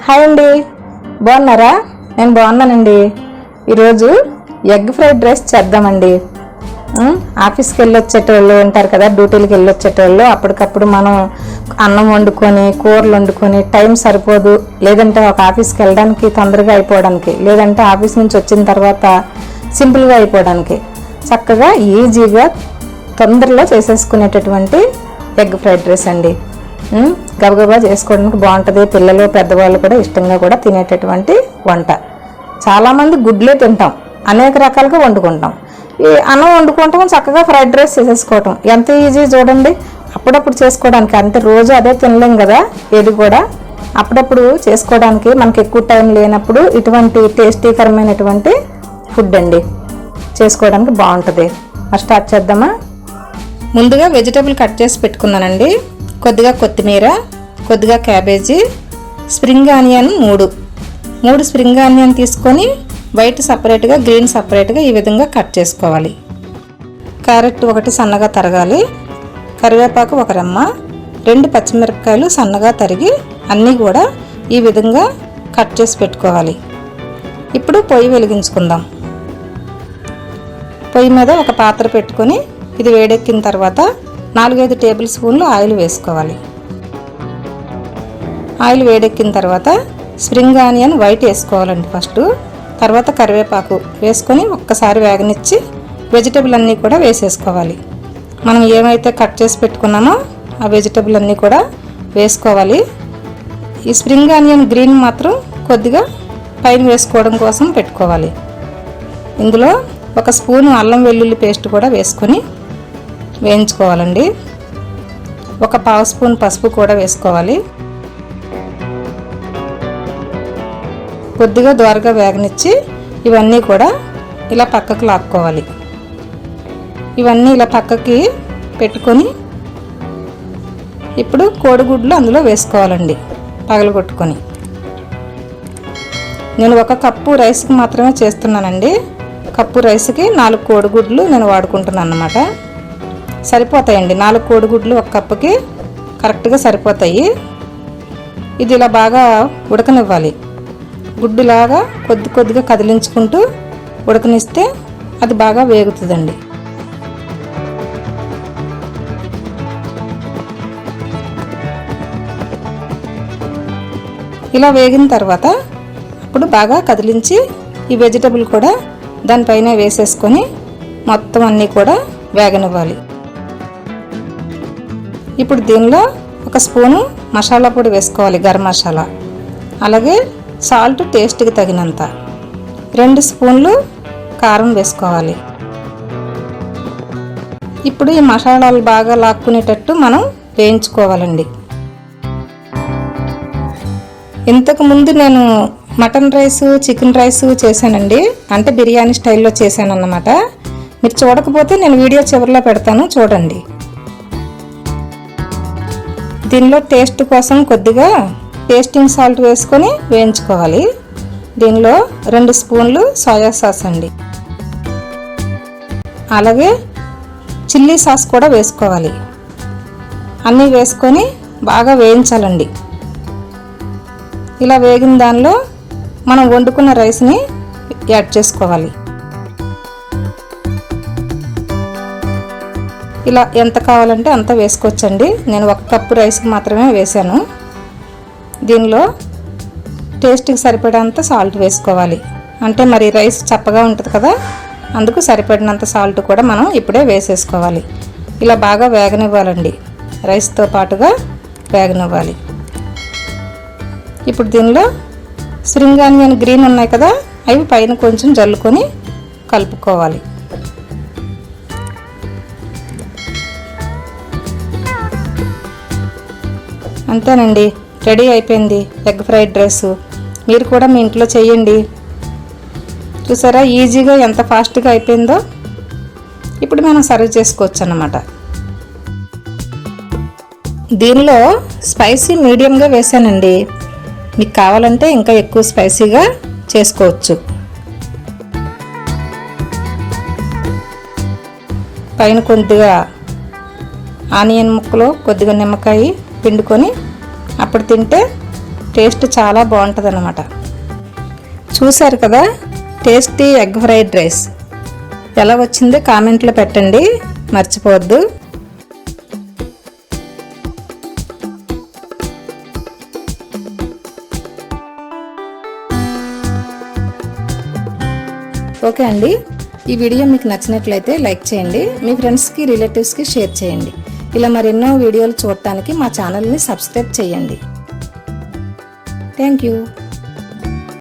Hi అండి, బాగున్నారా? నేను బాగున్నానండి. ఈరోజు ఎగ్ ఫ్రైడ్ రైస్ చేద్దామండి. ఆఫీస్కి వెళ్ళొచ్చేటోళ్ళు ఉంటారు కదా, డ్యూటీలకు వెళ్ళొచ్చేటోళ్ళు. అప్పటికప్పుడు మనం అన్నం వండుకొని కూరలు వండుకొని టైం సరిపోదు, లేదంటే ఒక ఆఫీస్కి వెళ్ళడానికి తొందరగా అయిపోవడానికి, లేదంటే ఆఫీస్ నుంచి వచ్చిన తర్వాత సింపుల్గా అయిపోవడానికి చక్కగా ఈజీగా తొందరలో చేసేసుకునేటటువంటి ఎగ్ ఫ్రైడ్ రైస్ అండి. గబగబా చేసుకోవడానికి బాగుంటుంది. పిల్లలు పెద్దవాళ్ళు కూడా ఇష్టంగా కూడా తినేటటువంటి వంట. చాలామంది గుడ్లే తింటాం, అనేక రకాలుగా వండుకుంటాం. ఈ అన్నం వండుకుంటాం, చక్కగా ఫ్రైడ్ రైస్ చేసేసుకోవటం ఎంత ఈజీ చూడండి. అప్పుడప్పుడు చేసుకోవడానికి, అంటే రోజు అదే తినలేం కదా ఏది కూడా. అప్పుడప్పుడు చేసుకోవడానికి మనకి ఎక్కువ టైం లేనప్పుడు ఇటువంటి టేస్టీకరమైనటువంటి ఫుడ్ అండి చేసుకోవడానికి బాగుంటుంది. స్టార్ట్ చేద్దామా? ముందుగా వెజిటబుల్ కట్ చేసి పెట్టుకున్నానండి. కొద్దిగా కొత్తిమీర, కొద్దిగా క్యాబేజీ, స్ప్రింగ్ ఆనియన్ మూడు స్ప్రింగ్ ఆనియన్ తీసుకొని వైట్ సపరేట్గా, గ్రీన్ సపరేట్గా ఈ విధంగా కట్ చేసుకోవాలి. క్యారెట్ ఒకటి సన్నగా తరగాలి. కరివేపాకు ఒక రెమ్మ, 2 పచ్చిమిరపకాయలు సన్నగా తరిగి అన్నీ కూడా ఈ విధంగా కట్ చేసి పెట్టుకోవాలి. ఇప్పుడు పొయ్యి వెలిగించుకుందాం. పొయ్యి మీద ఒక పాత్ర పెట్టుకొని ఇది వేడెక్కిన తర్వాత 4-5 టేబుల్ స్పూన్లు ఆయిల్ వేసుకోవాలి. ఆయిల్ వేడెక్కిన తర్వాత స్ప్రింగ్ ఆనియన్ వైట్ వేసుకోవాలండి ఫస్ట్. తర్వాత కరివేపాకు వేసుకొని ఒక్కసారి వేగనిచ్చి వెజిటబుల్ అన్నీ కూడా వేసేసుకోవాలి. మనం ఏమైతే కట్ చేసి పెట్టుకున్నామో ఆ వెజిటబుల్ అన్నీ కూడా వేసుకోవాలి. ఈ స్ప్రింగ్ ఆనియన్ గ్రీన్ మాత్రం కొద్దిగా పైన వేసుకోవడం కోసం పెట్టుకోవాలి. ఇందులో 1 స్పూను అల్లం వెల్లుల్లి పేస్ట్ కూడా వేసుకొని వేయించుకోవాలండి. 1/2 స్పూన్ పసుపు కూడా వేసుకోవాలి. కొద్దిగా దోరగా వేగనిచ్చి ఇవన్నీ కూడా ఇలా పక్కకు లాక్కోవాలి. ఇవన్నీ ఇలా పక్కకి పెట్టుకొని ఇప్పుడు కోడిగుడ్లు అందులో వేసుకోవాలండి పగలగొట్టుకొని. నేను 1 కప్పు రైస్కి మాత్రమే చేస్తున్నానండి. కప్పు రైస్కి 4 కోడిగుడ్లు నేను వాడుకుంటున్నాను అన్నమాట. సరిపోతాయండి, 4 కోడిగుడ్లు 1 కప్పుకి కరెక్ట్గా సరిపోతాయి. ఇది ఇలా బాగా ఉడకనివ్వాలి. గుడ్డులాగా కొద్దిగా కదిలించుకుంటూ ఉడకనిస్తే అది బాగా వేగుతుందండి. ఇలా వేగిన తర్వాత అప్పుడు బాగా కదిలించి ఈ వెజిటబుల్ కూడా దానిపైన వేసేసుకొని మొత్తం అన్నీ కూడా వేగనివ్వాలి. ఇప్పుడు దీనిలో 1 స్పూను మసాలా పొడి వేసుకోవాలి, గరం మసాలా. అలాగే సాల్ట్ టేస్ట్కి తగినంత, 2 స్పూన్లు కారం వేసుకోవాలి. ఇప్పుడు ఈ మసాలాలు బాగా లాక్కునేటట్టు మనం వేయించుకోవాలండి. ఇంతకుముందు నేను మటన్ రైస్, చికెన్ రైస్ చేశానండి, అంటే బిర్యానీ స్టైల్లో చేశాను అన్నమాట. మీరు చూడకపోతే నేను వీడియో చివరిలో పెడతాను, చూడండి. దీనిలో టేస్ట్ కోసం కొద్దిగా టేస్టింగ్ సాల్ట్ వేసుకొని వేయించుకోవాలి. దీనిలో 2 స్పూన్లు సోయా సాస్ అండి, అలాగే చిల్లీ సాస్ కూడా వేసుకోవాలి. అన్నీ వేసుకొని బాగా వేయించాలండి. ఇలా వేగిన దానిలో మనం వండుకున్న రైస్ని యాడ్ చేసుకోవాలి. ఇలా ఎంత కావాలంటే అంత వేసుకోవచ్చండి. నేను 1 కప్పు రైస్కి మాత్రమే వేసాను. దీనిలో టేస్ట్కి సరిపడినంత సాల్ట్ వేసుకోవాలి. అంటే మరి రైస్ చప్పగా ఉంటుంది కదా, అందుకు సరిపడినంత సాల్ట్ కూడా మనం ఇప్పుడే వేసేసుకోవాలి. ఇలా బాగా వేగనివ్వాలండి, రైస్తో పాటుగా వేగనివ్వాలి. ఇప్పుడు దీనిలో స్ప్రింగ్ ఆనియన్ గ్రీన్ ఉన్నాయి కదా, అవి పైన కొంచెం జల్లుకొని కలుపుకోవాలి. అంతేనండి, రెడీ అయిపోయింది ఎగ్ ఫ్రైడ్ రైస్. మీరు కూడా మీ ఇంట్లో చేయండి. చూసారా ఈజీగా ఎంత ఫాస్ట్గా అయిపోయిందో. ఇప్పుడు మనం సర్వ్ చేసుకోవచ్చు అన్నమాట. దీనిలో స్పైసీ మీడియంగా వేసానండి, మీకు కావాలంటే ఇంకా ఎక్కువ స్పైసీగా చేసుకోవచ్చు. పైన కొద్దిగా ఆనియన్ ముక్కలు, కొద్దిగా నిమ్మకాయ పిండుకొని అప్పుడు తింటే టేస్ట్ చాలా బాగుంటుంది అన్నమాట. చూశారు కదా టేస్టీ ఎగ్ ఫ్రైడ్ రైస్. ఎలా వచ్చిందో కామెంట్లో పెట్టండి, మర్చిపోవద్దు. ఓకే అండి, ఈ వీడియో మీకు నచ్చినట్లయితే లైక్ చేయండి, మీ ఫ్రెండ్స్కి రిలేటివ్స్కి షేర్ చేయండి. ఇలా మరెన్నో వీడియోలు చూడటానికి మా ఛానల్ని సబ్స్క్రైబ్ చేయండి. Thank you.